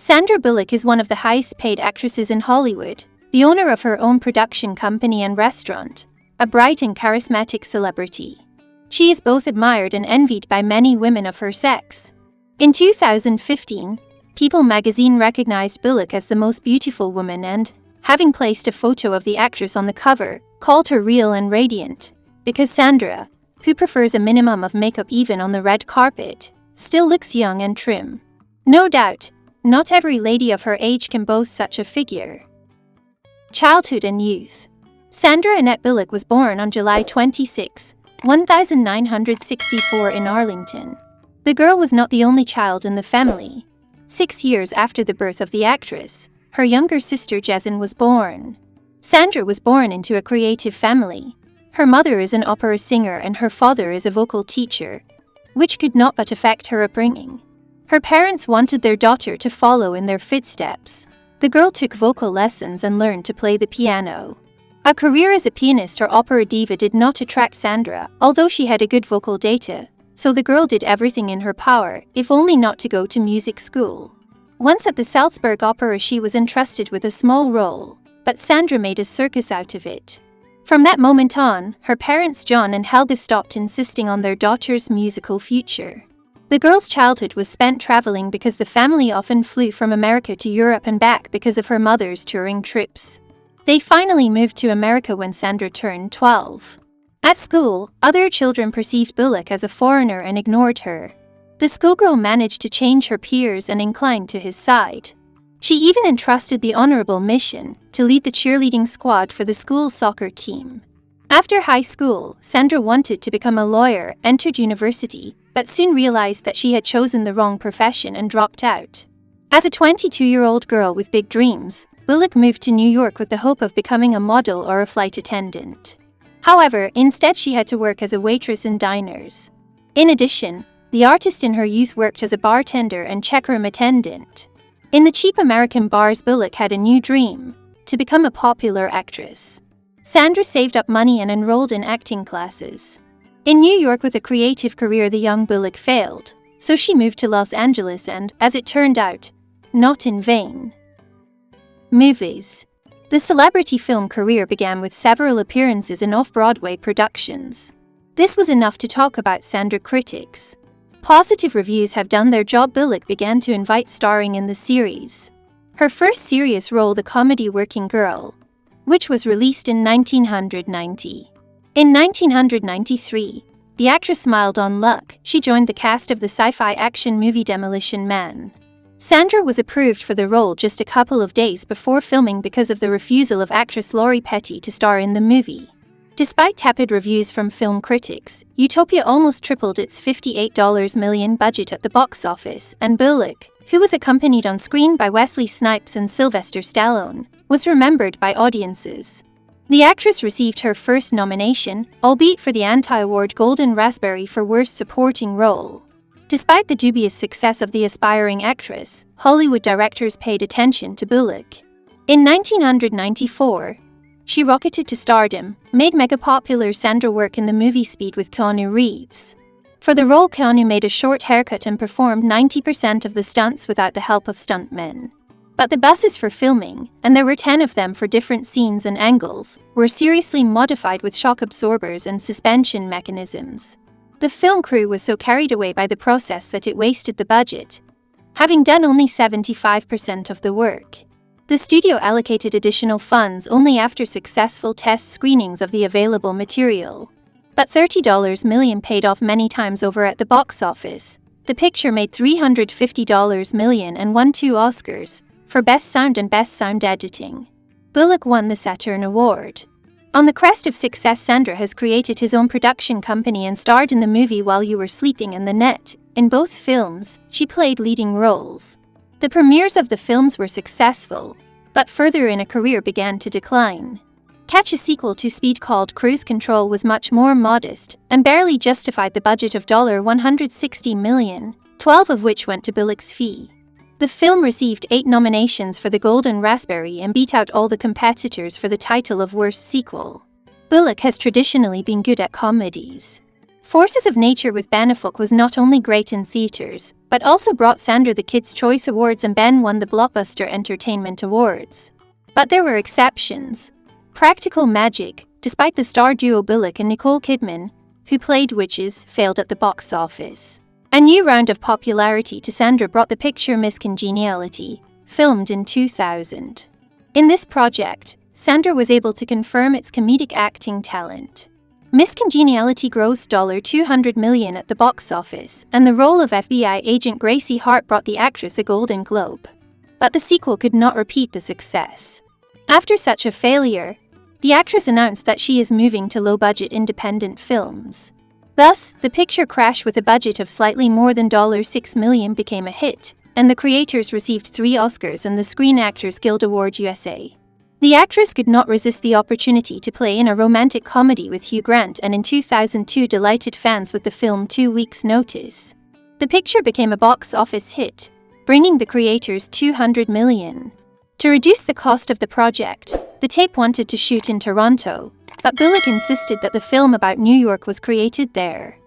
Sandra Bullock is one of the highest-paid actresses in Hollywood, the owner of her own production company and restaurant, a bright and charismatic celebrity. She is both admired and envied by many women of her sex. In 2015, People magazine recognized Bullock as the most beautiful woman and, having placed a photo of the actress on the cover, called her real and radiant, because Sandra, who prefers a minimum of makeup even on the red carpet, still looks young and trim. No doubt, not every lady of her age can boast such a figure. Childhood and youth. Sandra Annette Bullock was born on July 26, 1964 in Arlington. The girl was not the only child in the family. 6 years after the birth of the actress, her younger sister Jessin was born. Sandra was born into a creative family. Her mother is an opera singer and her father is a vocal teacher, which could not but affect her upbringing. Her parents wanted their daughter to follow in their footsteps. The girl took vocal lessons and learned to play the piano. A career as a pianist or opera diva did not attract Sandra, although she had a good vocal data, so the girl did everything in her power, if only not to go to music school. Once at the Salzburg Opera she was entrusted with a small role, but Sandra made a circus out of it. From that moment on, her parents John and Helga stopped insisting on their daughter's musical future. The girl's childhood was spent traveling because the family often flew from America to Europe and back because of her mother's touring trips. They finally moved to America when Sandra turned 12. At school, other children perceived Bullock as a foreigner and ignored her. The schoolgirl managed to change her peers and inclined to his side. She even entrusted the honorable mission to lead the cheerleading squad for the school's soccer team. After high school, Sandra wanted to become a lawyer, entered university, but soon realized that she had chosen the wrong profession and dropped out. As a 22-year-old girl with big dreams, Bullock moved to New York with the hope of becoming a model or a flight attendant. However, instead she had to work as a waitress in diners. In addition, the artist in her youth worked as a bartender and checkroom attendant. In the cheap American bars, Bullock had a new dream: to become a popular actress. Sandra saved up money and enrolled in acting classes. In New York with a creative career, the young Bullock failed, so she moved to Los Angeles and, as it turned out, not in vain. Movies. The celebrity film career began with several appearances in off-Broadway productions. This was enough to talk about Sandra critics. Positive reviews have done their job. Bullock began to invite starring in the series. Her first serious role, the comedy Working Girl, which was released in 1990. In 1993, the actress smiled on luck. She joined the cast of the sci-fi action movie Demolition Man. Sandra was approved for the role just a couple of days before filming because of the refusal of actress Lori Petty to star in the movie. Despite tepid reviews from film critics, Utopia almost tripled its $58 million budget at the box office, and Bullock, who was accompanied on screen by Wesley Snipes and Sylvester Stallone, was remembered by audiences. The actress received her first nomination, albeit for the anti-award Golden Raspberry for Worst Supporting Role. Despite the dubious success of the aspiring actress, Hollywood directors paid attention to Bullock. In 1994, she rocketed to stardom, made mega-popular Sandra work in the movie Speed with Keanu Reeves. For the role, Keanu made a short haircut and performed 90% of the stunts without the help of stuntmen. But the buses for filming, and there were 10 of them for different scenes and angles, were seriously modified with shock absorbers and suspension mechanisms. The film crew was so carried away by the process that it wasted the budget, having done only 75% of the work. The studio allocated additional funds only after successful test screenings of the available material. But $30 million paid off many times over at the box office. The picture made $350 million and won 2 Oscars, for Best Sound and Best Sound Editing. Bullock won the Saturn Award. On the crest of success, Sandra has created his own production company and starred in the movie While You Were Sleeping and The Net. In both films, she played leading roles. The premieres of the films were successful, but further in a career began to decline. Catch, a sequel to Speed called Cruise Control, was much more modest and barely justified the budget of $160 million, 12 of which went to Bullock's fee. The film received 8 nominations for the Golden Raspberry and beat out all the competitors for the title of Worst Sequel. Bullock has traditionally been good at comedies. Forces of Nature with Ben Affleck was not only great in theaters, but also brought Sandra the Kids' Choice Awards, and Ben won the Blockbuster Entertainment Awards. But there were exceptions. Practical Magic, despite the star duo Bullock and Nicole Kidman, who played witches, failed at the box office. A new round of popularity to Sandra brought the picture Miss Congeniality, filmed in 2000. In this project, Sandra was able to confirm its comedic acting talent. Miss Congeniality grossed $200 million at the box office, and the role of FBI agent Gracie Hart brought the actress a Golden Globe. But the sequel could not repeat the success. After such a failure, the actress announced that she is moving to low-budget independent films. Thus, the picture Crash, with a budget of slightly more than $6 million, became a hit, and the creators received 3 Oscars and the Screen Actors Guild Award USA. The actress could not resist the opportunity to play in a romantic comedy with Hugh Grant, and in 2002 delighted fans with the film 2 Weeks' Notice. The picture became a box office hit, bringing the creators $200 million. To reduce the cost of the project, the tape wanted to shoot in Toronto, but Bullock insisted that the film about New York was created there.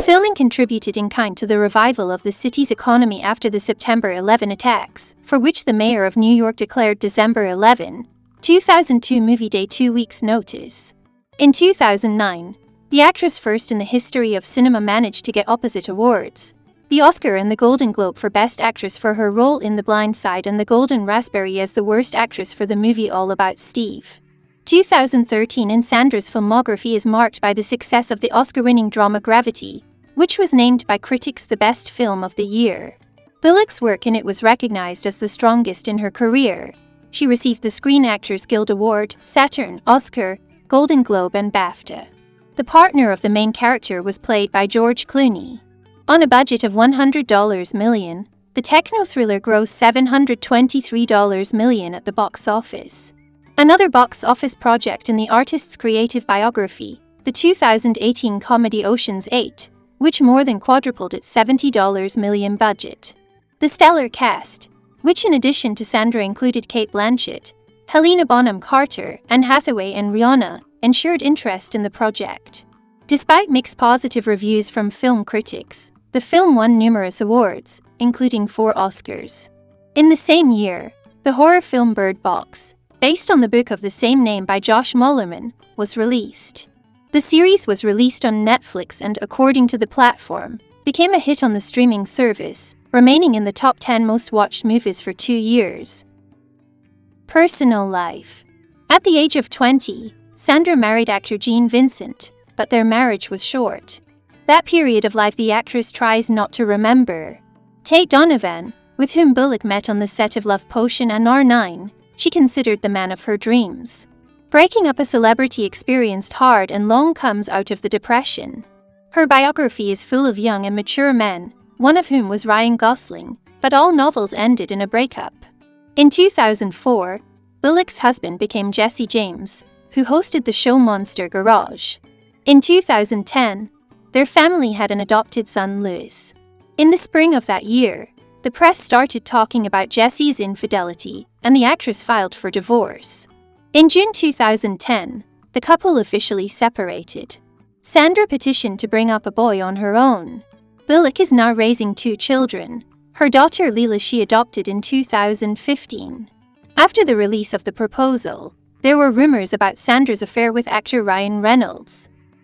Filming contributed in kind to the revival of the city's economy after the September 11 attacks, for which the mayor of New York declared December 11, 2002 movie day 2 weeks' notice. In 2009, the actress, first in the history of cinema, managed to get opposite awards: the Oscar and the Golden Globe for Best Actress for her role in The Blind Side, and the Golden Raspberry as the Worst Actress for the movie All About Steve. 2013 in Sandra's filmography is marked by the success of the Oscar-winning drama Gravity, which was named by critics the best film of the year. Bullock's work in it was recognized as the strongest in her career. She received the Screen Actors Guild Award, Saturn, Oscar, Golden Globe, and BAFTA. The partner of the main character was played by George Clooney. On a budget of $100 million, the techno-thriller grossed $723 million at the box office. Another box office project in the artist's creative biography, the 2018 comedy Ocean's 8, which more than quadrupled its $70 million budget. The stellar cast, which in addition to Sandra included Cate Blanchett, Helena Bonham Carter, Anne Hathaway, and Rihanna, ensured interest in the project. Despite mixed positive reviews from film critics, the film won numerous awards, including 4 Oscars. In the same year, the horror film Bird Box, based on the book of the same name by Josh Mullerman, was released. The series was released on Netflix and, according to the platform, became a hit on the streaming service, remaining in the top 10 most watched movies for 2 years. Personal life. At the age of 20, Sandra married actor Gene Vincent, but their marriage was short. That period of life the actress tries not to remember. Tate Donovan, with whom Bullock met on the set of Love Potion and R9, she considered the man of her dreams. Breaking up a celebrity experienced hard and long comes out of the depression. Her biography is full of young and mature men, one of whom was Ryan Gosling, but all novels ended in a breakup. In 2004, Bullock's husband became Jesse James, who hosted the show Monster Garage. In 2010, their family had an adopted son, Louis. In the spring of that year, the press started talking about Jesse's infidelity, and the actress filed for divorce. In June 2010, the couple officially separated. Sandra petitioned to bring up a boy on her own. Bullock is now raising 2 children. Her daughter Leela she adopted in 2015. After the release of the proposal, there were rumors about Sandra's affair with actor Brian Randall.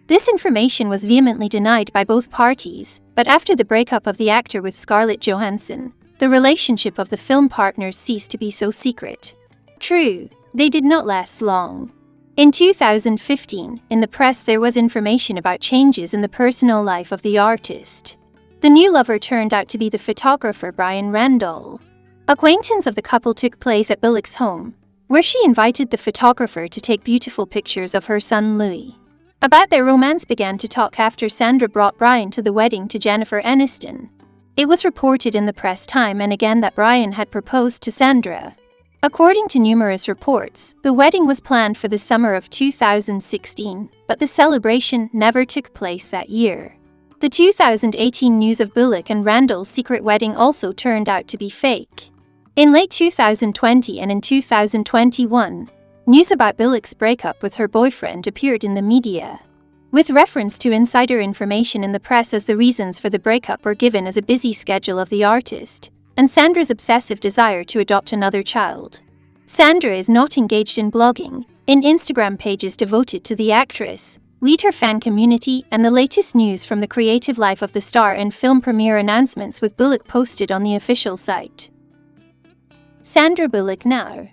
This information was vehemently denied by both parties, but after the breakup of the actor with Scarlett Johansson, the relationship of the film partners ceased to be so secret. True, they did not last long. In 2015, in the press there was information about changes in the personal life of the artist. The new lover turned out to be the photographer Brian Randall. Acquaintance of the couple took place at Bullock's home, where she invited the photographer to take beautiful pictures of her son Louis. About their romance began to talk after Sandra brought Brian to the wedding to Jennifer Aniston. It was reported in the press time and again that Brian had proposed to Sandra. According to numerous reports, the wedding was planned for the summer of 2016, but the celebration never took place that year. The 2018 news of Bullock and Randall's secret wedding also turned out to be fake. In late 2020 and in 2021, news about Bullock's breakup with her boyfriend appeared in the media. with reference to insider information in the press as the reasons for the breakup were given as a busy schedule of the artist, and Sandra's obsessive desire to adopt another child. Sandra is not engaged in blogging, in Instagram pages devoted to the actress, lead her fan community, and the latest news from the creative life of the star and film premiere announcements with Bullock posted on the official site. Sandra Bullock now.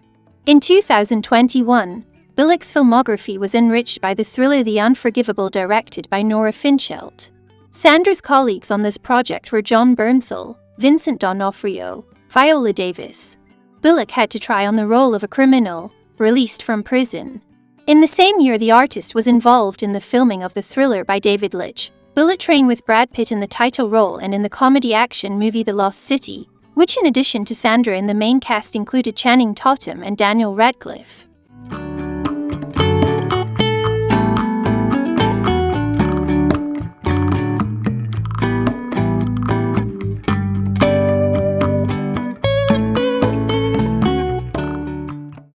In 2021, Bullock's filmography was enriched by the thriller The Unforgivable, directed by Nora Finchelt. Sandra's colleagues on this project were John Bernthal, Vincent D'Onofrio, Viola Davis. Bullock had to try on the role of a criminal, released from prison. In the same year, the artist was involved in the filming of the thriller by David Leitch, Bullet Train, with Brad Pitt in the title role, and in the comedy-action movie The Lost City, which in addition to Sandra in the main cast included Channing Tatum and Daniel Radcliffe.